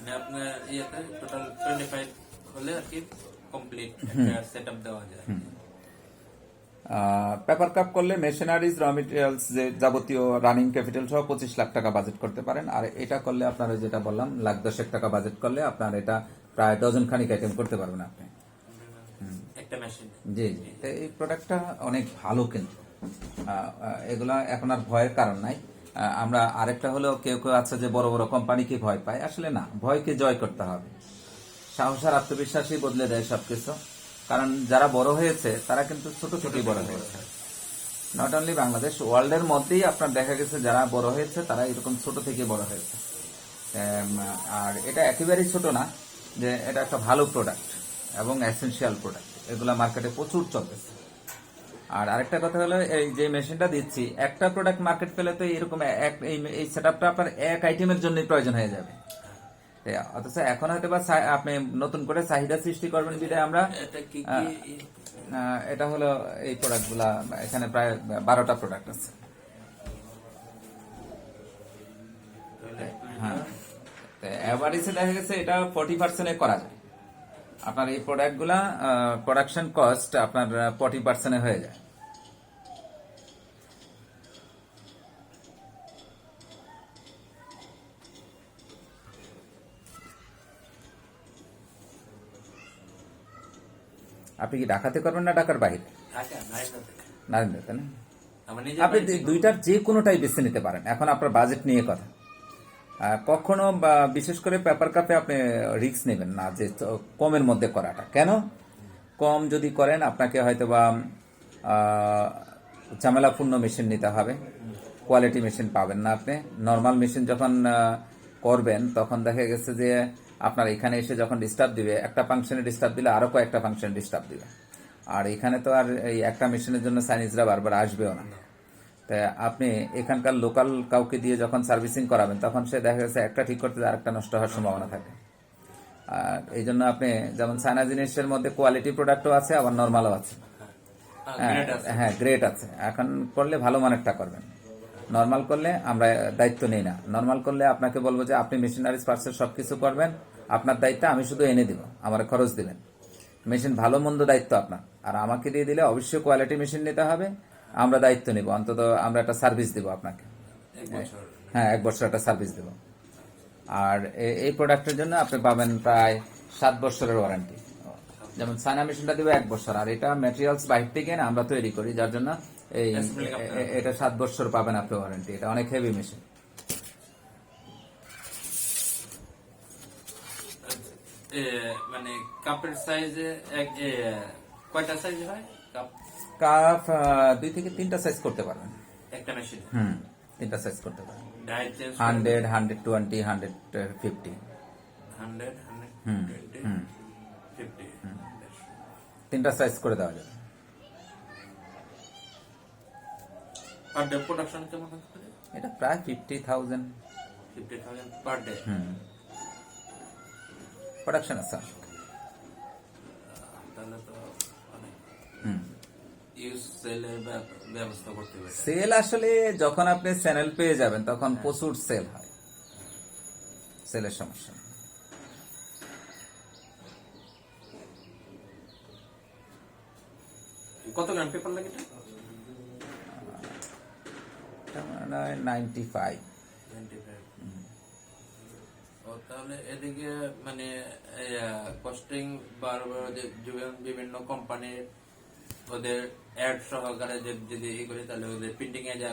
মানে আপনার ইয়েতে টোটাল 25 হলে আর কি কমপ্লিট সেটআপ দেওয়া যায়। পেপার কাপ করলে মেশিনারিজ, র মেটেরিয়ালস, যে যাবতীয় রানিং ক্যাপিটাল সহ 25 লাখ টাকা বাজেট করতে পারেন। আর এটা করলে আপনার যেটা বললাম 1,10,00,000 টাকা বাজেট করলে আপনার এটা প্রায় ডজন খানিক আইটেম করতে পারবেন আপনি একটা মেশিন। জি জি। তো এই প্রোডাক্টটা অনেক ভালো, কিন্তু এগুলা এখন আর ভয়ের কারণ নাই। আমরা আরেকটা হলো, কেউ কেউ আছে যে বড় বড় কোম্পানিকে ভয় পায়, আসলে না, ভয়কে জয় করতে হবে। সাহস আর আত্মবিশ্বাসই বদলে দেয় সবকিছু। কারণ যারা বড় হয়েছে তারা কিন্তু ছোট থেকেই বড় হয়েছে। নট অনলি বাংলাদেশ, ওয়ার্ল্ডের মধ্যেই আপনার দেখা গেছে যারা বড় হয়েছে তারা এরকম ছোট থেকে বড় হয়েছে। আর এটা একেবারেই ছোট না, যে এটা একটা ভালো প্রোডাক্ট এবং এসেনশিয়াল প্রোডাক্ট, এগুলা মার্কেটে প্রচুর চলতেছে। আর আরেকটা কথা হলো, এই যে মেশিনটা দিচ্ছি, একটা প্রোডাক্ট মার্কেট পেলে তো এরকম এই সেটআপটা আপনার এক আইটেমের জন্যই প্রয়োজন হয়ে যাবে। অথচ এখন হয়তো বা আপনি নতুন করে চাহিদা সৃষ্টি করবেন বিধায় আমরা এটা হলো এই প্রোডাক্টগুলা, এখানে প্রায় 12টা প্রোডাক্ট আছে। হ্যাঁ, এভারেজে দেখা গেছে এটা 40% করা যায়। আপনার এই প্রোডাক্টগুলা প্রোডাকশন কস্ট আপনার 40% হয়ে যায়। আপনি কি ঢাকাতে করবেন না ঢাকার বাইরে? নারায়ণগঞ্জে, তাই না? আপনি দুইটার যে কোনোটাই বেছে নিতে পারেন, এখন আপনার বাজেট নিয়ে কথা। কখনো বিশেষ করে পেপার কাপে আপনি রিস্ক নেবেন না যে কমের মধ্যে করাটা। কেন? কম যদি করেন আপনাকে হয়তো বা ঝামেলাপূর্ণ মেশিন নিতে হবে, কোয়ালিটি মেশিন পাবেন না আপনি। নর্মাল মেশিন যখন করবেন তখন দেখা গেছে যে আপনার এখানে এসে যখন ডিস্টার্ব দিবে, একটা ফাংশনে ডিস্টার্ব দিলে আরো কয়েকটা ফাংশনে ডিস্টার্ব দিবে। আর এখানে তো আর এই একটা মেশিনের জন্য চাইনিজরা বারবার আসবেও না। তাই আপনি এখানকার লোকাল কাউকে দিয়ে যখন সার্ভিসিং করাবেন তখন সে দেখা গেছে একটা ঠিক করতে আরেকটা নষ্ট হওয়ার সম্ভাবনা থাকে। আর এই জন্য আপনি যেমন চায়না জিনিসের মধ্যে কোয়ালিটি প্রোডাক্টও আছে, আবার নর্মালও আছে। হ্যাঁ, গ্রেট আছে। এখন করলে ভালো মানেরটা করবেন। নর্মাল করলে আমরা দায়িত্ব নেই না। নর্মাল করলে আপনাকে বলবো যে আপনি মেশিনারিজ পার্টসের সবকিছু করবেন, আপনার দায়িত্ব, আমি শুধু এনে দিব, আমার খরচ দিবেন। মেশিন ভালো মন্দ দায়িত্ব আপনার। আর আমাকে দিয়ে দিলে অবশ্যই কোয়ালিটি মেশিন নিতে হবে, আমরা দায়িত্ব নিব, অন্তত আমরা একটা সার্ভিস দিব আপনাকে। হ্যাঁ, 1 বছর একটা সার্ভিস দেব। আর এই প্রোডাক্টের জন্য আপনি পাবেন প্রায় 7 বছরের ওয়ারেন্টি। যেমন চায়না মেশিনটা দেবে 1 বছর, আর এটা ম্যাটেরিয়ালস বাইরে থেকে এনে আমরা তৈরি করি, যার জন্য এই এটা 7 বছর পাবেন আপনি ওয়ারেন্টি। এটা অনেক হেভি মেশিন। মানে কাপের সাইজে কয়টা সাইজ হয়? কাপ 2 থেকে 3টা সাইজ করতে পারবেন একটা মেশিন। 3টা সাইজ করতে পারবেন। 100, 120, 150, 100, 120, 50। 3টা সাইজ করে দেওয়া যাবে। পার ডে প্রোডাকশন কেমন হতে পারে? এটা প্রায় 50,000 পার ডে প্রোডাকশন আছে। তাহলে তো অনেক ইউজ সেলের ব্যবস্থা করতে হবে। সেল আসলে যখন আপনি চ্যানেল পেয়ে যাবেন তখন প্রচুর সেল হয়, সেলের সমস্যা নেই। কত গ্রাম পেপার লাগে? 95। তাহলে এদিকে মানে কস্টিং বারবার বিভিন্ন কোম্পানির ওদের অ্যাড সহকারে যদি ই করি তাহলে ওদের প্রিন্টিং এ যা